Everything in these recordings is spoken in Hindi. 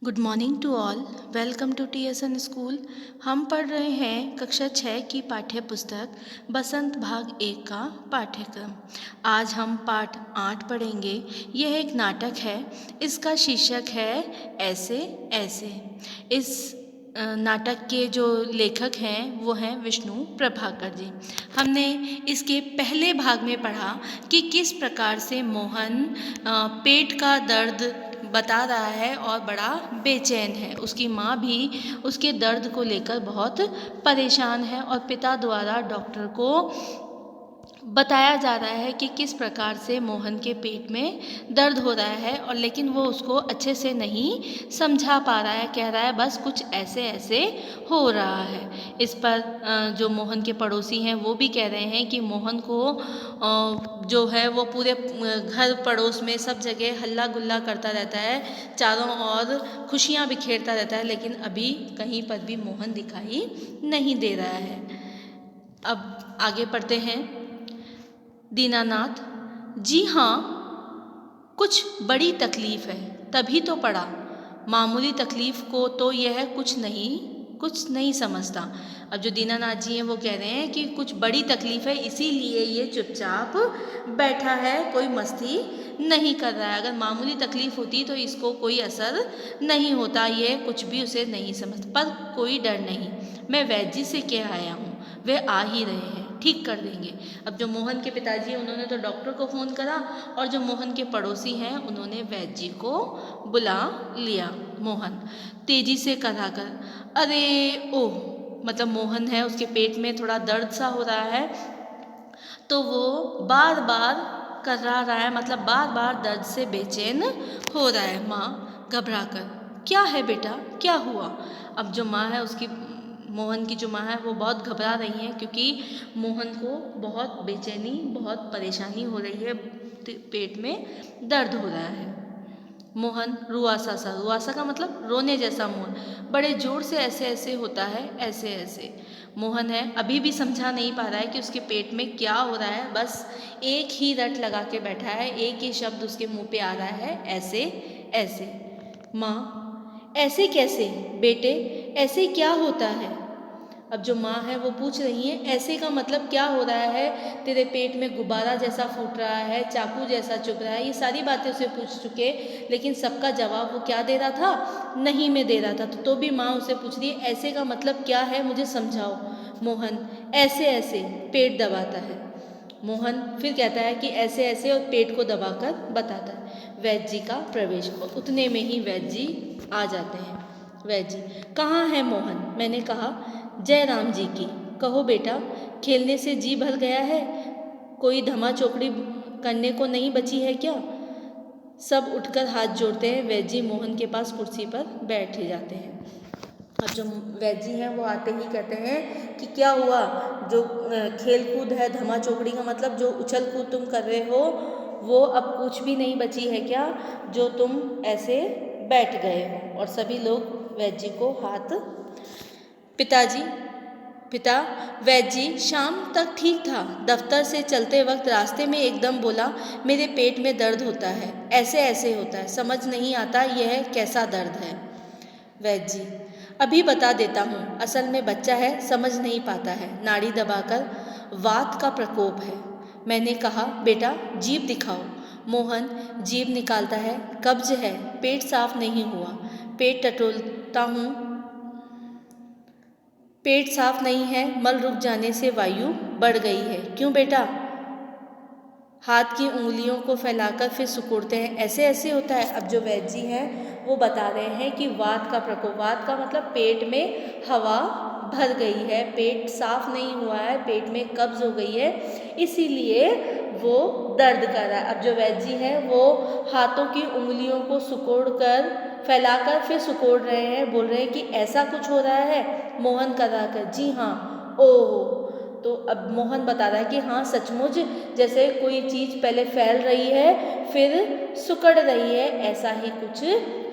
Good morning to all. Welcome to TSN school. हम पढ़ रहे हैं कक्षा 6 की पाठ्य पुस्तक बसंत भाग 1 का पाठ्यक्रम। आज हम पाठ 8 पढ़ेंगे। यह एक नाटक है। इसका शीर्षक है ऐसे ऐसे। इस नाटक के जो लेखक हैं वो हैं विष्णु प्रभाकर जी। हमने इसके पहले भाग में पढ़ा कि किस प्रकार से मोहन पेट का दर्द बता रहा है और बड़ा बेचैन है। उसकी माँ भी उसके दर्द को लेकर बहुत परेशान है और पिता द्वारा डॉक्टर को बताया जा रहा है कि किस प्रकार से मोहन के पेट में दर्द हो रहा है, और लेकिन वो उसको अच्छे से नहीं समझा पा रहा है। कह रहा है बस कुछ ऐसे ऐसे हो रहा है। इस पर जो मोहन के पड़ोसी हैं वो भी कह रहे हैं कि मोहन को जो है वो पूरे घर पड़ोस में सब जगह हल्ला गुल्ला करता रहता है, चारों ओर खुशियाँ बिखेरता रहता है, लेकिन अभी कहीं पर भी मोहन दिखाई नहीं दे रहा है। अब आगे पढ़ते हैं। दीनानाथ: जी हाँ, कुछ बड़ी तकलीफ है, तभी तो पड़ा। मामूली तकलीफ को तो यह कुछ नहीं समझता। अब जो दीनानाथ जी हैं वो कह रहे हैं कि कुछ बड़ी तकलीफ है, इसीलिए ये चुपचाप बैठा है, कोई मस्ती नहीं कर रहा है। अगर मामूली तकलीफ होती तो इसको कोई असर नहीं होता, ये कुछ भी उसे नहीं समझता। पर कोई डर नहीं, मैं वैद्य जी से कह आया हूँ, वे आ ही रहे हैं, ठीक कर देंगे। अब जो मोहन के पिताजी हैं उन्होंने तो डॉक्टर को फ़ोन करा, और जो मोहन के पड़ोसी हैं उन्होंने वैद्य जी को बुला लिया। मोहन तेजी से कराकर, अरे ओह, मतलब मोहन है उसके पेट में थोड़ा दर्द सा हो रहा है, तो वो बार बार कर्रा रहा है, मतलब बार बार दर्द से बेचैन हो रहा है। माँ घबरा कर, क्या है बेटा, क्या हुआ? अब जो माँ है उसकी, मोहन की जो माँ है वो बहुत घबरा रही हैं, क्योंकि मोहन को बहुत बेचैनी, बहुत परेशानी हो रही है, पेट में दर्द हो रहा है। मोहन रुआसा सा, रुआसा का मतलब रोने जैसा मोहन, बड़े ज़ोर से ऐसे ऐसे होता है, ऐसे ऐसे। मोहन है अभी भी समझा नहीं पा रहा है कि उसके पेट में क्या हो रहा है, बस एक ही रट लगा के बैठा है, एक ही शब्द उसके मुंह पे आ रहा है, ऐसे ऐसे। माँ: ऐसे कैसे बेटे, ऐसे क्या होता है? अब जो माँ है वो पूछ रही है ऐसे का मतलब क्या हो रहा है, तेरे पेट में गुब्बारा जैसा फूट रहा है, चाकू जैसा चुभ रहा है, ये सारी बातें उसे पूछ चुके, लेकिन सबका जवाब वो क्या दे रहा था, नहीं में दे रहा था। तो भी माँ उसे पूछ रही है ऐसे का मतलब क्या है, मुझे समझाओ। मोहन ऐसे ऐसे पेट दबाता है। मोहन फिर कहता है कि ऐसे ऐसे, और पेट को दबाकर बताता है। वैद्य जी का प्रवेश, और उतने में ही वैद्य जी आ जाते हैं। वैद्य जी: कहाँ है मोहन? मैंने कहा जय राम जी की। कहो बेटा, खेलने से जी भर गया है, कोई धमा चौकड़ी करने को नहीं बची है क्या? सब उठकर हाथ जोड़ते हैं। वैद्य जी मोहन के पास कुर्सी पर बैठ जाते हैं। अब जो वैद्य जी हैं वो आते ही कहते हैं कि क्या हुआ, जो खेल कूद है, धमा चौकड़ी का मतलब जो उछल कूद तुम कर रहे हो, वो अब कुछ भी नहीं बची है क्या, जो तुम ऐसे बैठ गए हो? और सभी लोग वैद्य जी को हाथ। पिताजी, पिता: वैद्य जी शाम तक ठीक था, दफ्तर से चलते वक्त रास्ते में एकदम बोला मेरे पेट में दर्द होता है, ऐसे ऐसे होता है, समझ नहीं आता यह कैसा दर्द है। वैद्य जी: अभी बता देता हूँ, असल में बच्चा है, समझ नहीं पाता है, नाड़ी दबाकर वात का प्रकोप है। मैंने कहा बेटा जीभ दिखाओ। मोहन जीभ निकालता है, कब्ज है, पेट साफ नहीं हुआ। पेट टटोलता हूँ, पेट साफ नहीं है, मल रुक जाने से वायु बढ़ गई है। क्यों बेटा? हाथ की उंगलियों को फैलाकर फिर सिकुड़ते हैं, ऐसे ऐसे होता है। अब जो वैद्य जी हैं वो बता रहे हैं कि वात का प्रकोप, वात का मतलब पेट में हवा भर गई है, पेट साफ नहीं हुआ है, पेट में कब्ज हो गई है, इसीलिए वो दर्द कर रहा है। अब जो वैद्य जी हैं वो हाथों की उंगलियों को सिकोड़ कर, फैलाकर फिर सिकोड़ रहे हैं, बोल रहे हैं कि ऐसा कुछ हो रहा है। मोहन करा कर, जी हाँ। ओह, तो अब मोहन बता रहा है कि हाँ सचमुच, जैसे कोई चीज़ पहले फैल रही है फिर सिकुड़ रही है, ऐसा ही कुछ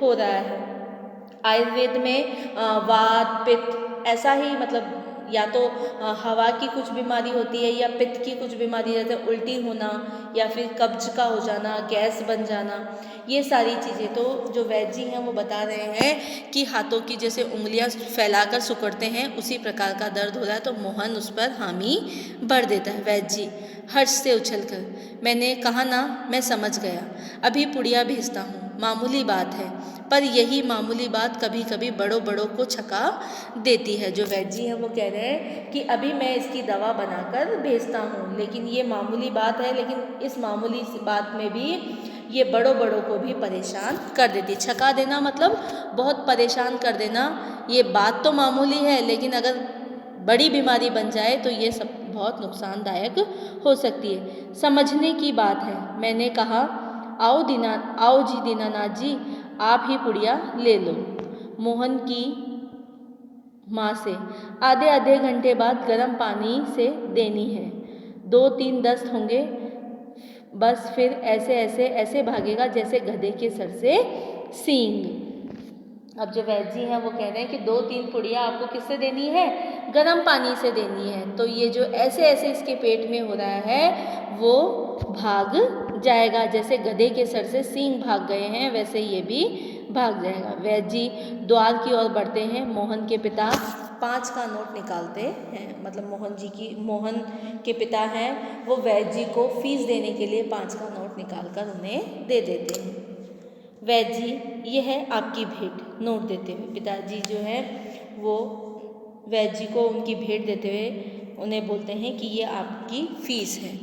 हो रहा है। आयुर्वेद में वात पित्त ऐसा ही मतलब या तो हवा की कुछ बीमारी होती है या पित्त की कुछ बीमारी, जैसे उल्टी होना या फिर कब्ज का हो जाना, गैस बन जाना, ये सारी चीज़ें। तो जो वैद्य जी हैं वो बता रहे हैं कि हाथों की जैसे उंगलियां फैलाकर सुकड़ते हैं उसी प्रकार का दर्द हो रहा है। तो मोहन उस पर हामी भर देता है। वैद्य जी हर्ष से उछलकर, मैंने कहा ना, मैं समझ गया, अभी पुड़िया भेजता हूँ, मामूली बात है, पर यही मामूली बात कभी कभी बड़ों बड़ों को छका देती है। जो वैद्य जी हैं वो कह रहे हैं कि अभी मैं इसकी दवा बनाकर भेजता हूँ, लेकिन ये मामूली बात है, लेकिन इस मामूली बात में भी ये बड़ों बड़ों को भी परेशान कर देती। छका देना मतलब बहुत परेशान कर देना। ये बात तो मामूली है, लेकिन अगर बड़ी बीमारी बन जाए तो ये सब बहुत नुकसानदायक हो सकती है। समझने की बात है। मैंने कहा, आओ जी दीनानाथ जी, आप ही पुड़िया ले लो। मोहन की माँ से आधे आधे घंटे बाद गर्म पानी से देनी है, 2-3 दस्त होंगे बस, फिर ऐसे ऐसे ऐसे भागेगा जैसे गधे के सर से सींग। अब जो वैद्य जी हैं वो कह रहे हैं कि 2-3 पुड़िया आपको किससे देनी है? गर्म पानी से देनी है। तो ये जो ऐसे ऐसे इसके पेट में हो रहा है वो भाग जाएगा, जैसे गधे के सर से सींग भाग गए हैं वैसे ये भी भाग जाएगा। वैद्य जी द्वार की ओर बढ़ते हैं। मोहन के पिता 5 का नोट निकालते हैं, मतलब मोहन के पिता हैं वो वैद्य जी को फीस देने के लिए 5 का नोट निकाल कर उन्हें दे देते हैं। वैद्य जी, ये है आपकी भेंट, नोट देते हुए। पिताजी जो है वो वैद्य जी को उनकी भेंट देते हुए उन्हें बोलते हैं कि ये आपकी फीस है।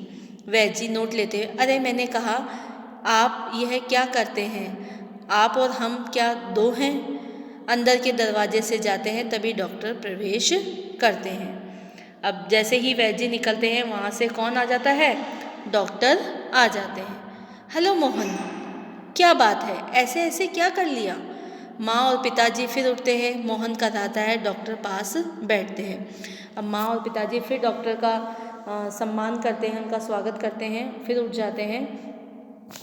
वैद्य जी नोट लेते हुए, अरे मैंने कहा आप यह क्या करते हैं? आप और हम क्या दो हैं? अंदर के दरवाजे से जाते हैं तभी डॉक्टर प्रवेश करते हैं। अब जैसे ही वैद्य जी निकलते हैं वहाँ से कौन आ जाता है? डॉक्टर आ जाते हैं। हेलो मोहन, क्या बात है, ऐसे ऐसे क्या कर लिया? माँ और पिताजी फिर उठते हैं। मोहन का रहता है डॉक्टर पास बैठते हैं। अब माँ और पिताजी फिर डॉक्टर का सम्मान करते हैं, उनका स्वागत करते हैं, फिर उठ जाते हैं।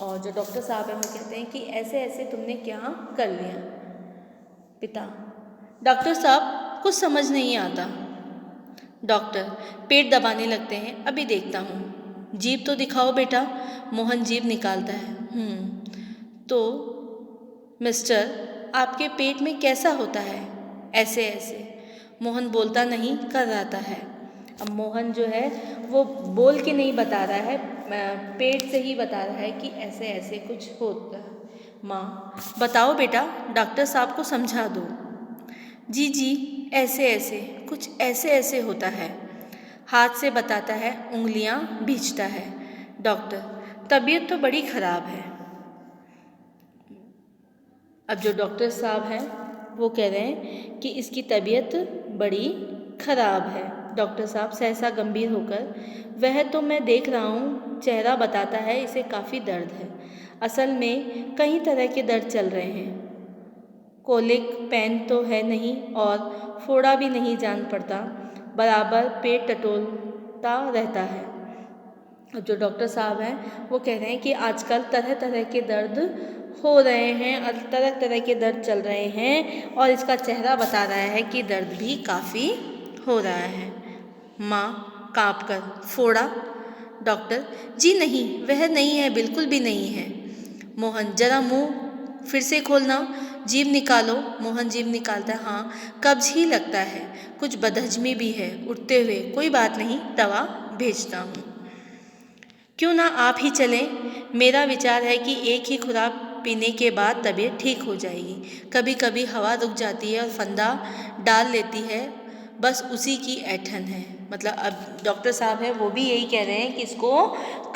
और जो डॉक्टर साहब हैं वो कहते हैं कि ऐसे ऐसे तुमने क्या कर लिया? पिता, डॉक्टर साहब कुछ समझ नहीं आता। डॉक्टर पेट दबाने लगते हैं, अभी देखता हूँ। जीभ तो दिखाओ बेटा। मोहन जीभ निकालता है। तो मिस्टर, आपके पेट में कैसा होता है? ऐसे ऐसे। मोहन बोलता नहीं, कर रहता है। अब मोहन जो है वो बोल के नहीं बता रहा है, पेट से ही बता रहा है कि ऐसे ऐसे कुछ होता है। माँ, बताओ बेटा, डॉक्टर साहब को समझा दो। जी ऐसे ऐसे, कुछ ऐसे ऐसे होता है। हाथ से बताता है, उंगलियां भींचता है। डॉक्टर, तबीयत तो बड़ी खराब है। अब जो डॉक्टर साहब हैं वो कह रहे हैं कि इसकी तबीयत बड़ी खराब है। डॉक्टर साहब सहसा गंभीर होकर, वह तो मैं देख रहा हूँ, चेहरा बताता है इसे काफ़ी दर्द है। असल में कई तरह के दर्द चल रहे हैं। कोलिक पेन तो है नहीं और फोड़ा भी नहीं जान पड़ता, बराबर पेट टटोलता रहता है। जो डॉक्टर साहब हैं वो कह रहे हैं कि आजकल तरह तरह के दर्द हो रहे हैं और तरह तरह के दर्द चल रहे हैं और इसका चेहरा बता रहा है कि दर्द भी काफ़ी हो रहा है। माँ काँप कर, फोड़ा? डॉक्टर, जी नहीं, वह नहीं है, बिल्कुल भी नहीं है। मोहन, जरा मुंह फिर से खोलना, जीभ निकालो। मोहन जीभ निकालता है। हाँ, कब्ज ही लगता है, कुछ बदहजमी भी है। उठते हुए, कोई बात नहीं, दवा भेजता हूँ। क्यों ना आप ही चलें? मेरा विचार है कि एक ही खुराक पीने के बाद तबीयत ठीक हो जाएगी। कभी कभी हवा रुक जाती है और फंदा डाल लेती है, बस उसी की ऐंठन है। मतलब अब डॉक्टर साहब हैं वो भी यही कह रहे हैं कि इसको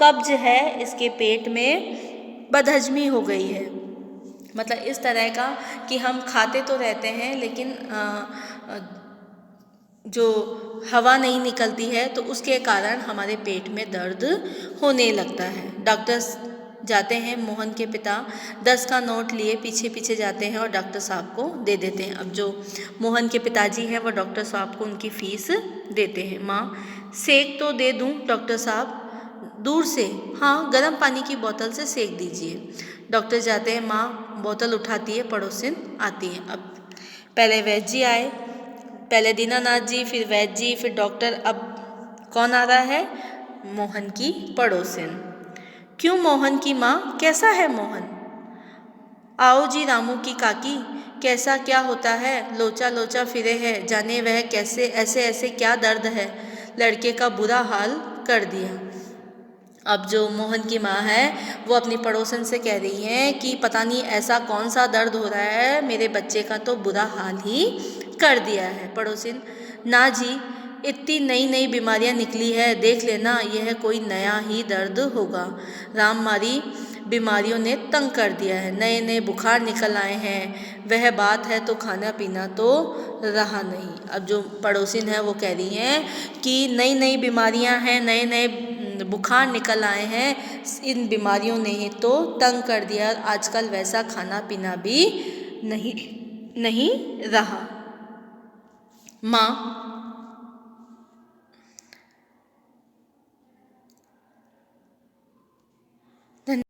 कब्ज है, इसके पेट में बदहजमी हो गई है। मतलब इस तरह का कि हम खाते तो रहते हैं लेकिन जो हवा नहीं निकलती है तो उसके कारण हमारे पेट में दर्द होने लगता है। डॉक्टर जाते हैं। मोहन के पिता 10 का नोट लिए पीछे पीछे जाते हैं और डॉक्टर साहब को दे देते हैं। अब जो मोहन के पिताजी हैं वो डॉक्टर साहब को उनकी फ़ीस देते हैं। माँ, सेक तो दे दूँ डॉक्टर साहब? दूर से, हाँ, गर्म पानी की बोतल से सेक दीजिए। डॉक्टर जाते हैं। माँ बोतल उठाती है, पड़ोसिन आती है। अब पहले वैद्य जी आए, पहले दीनानाथ जी, फिर वैद्य जी, फिर डॉक्टर, अब कौन आ रहा है? मोहन की पड़ोसिन। क्यों मोहन की माँ, कैसा है मोहन? आओ जी रामू की काकी, कैसा क्या होता है? लोचा लोचा फिरे है, जाने वह कैसे, ऐसे ऐसे क्या दर्द है, लड़के का बुरा हाल कर दिया। अब जो मोहन की माँ है वो अपनी पड़ोसन से कह रही है कि पता नहीं ऐसा कौन सा दर्द हो रहा है, मेरे बच्चे का तो बुरा हाल ही कर दिया है। पड़ोसिन, ना जी, इतनी नई नई बीमारियां निकली है, देख लेना यह कोई नया ही दर्द होगा। राममारी बीमारियों ने तंग कर दिया है, नए नए बुखार निकल आए हैं, वह बात है तो खाना पीना तो रहा नहीं। अब जो पड़ोसिन है वो कह रही हैं कि नई नई बीमारियां हैं, नए नए बुखार निकल आए हैं, इन बीमारियों ने ही तो तंग कर दिया, आजकल वैसा खाना पीना भी नहीं नहीं रहा। माँ,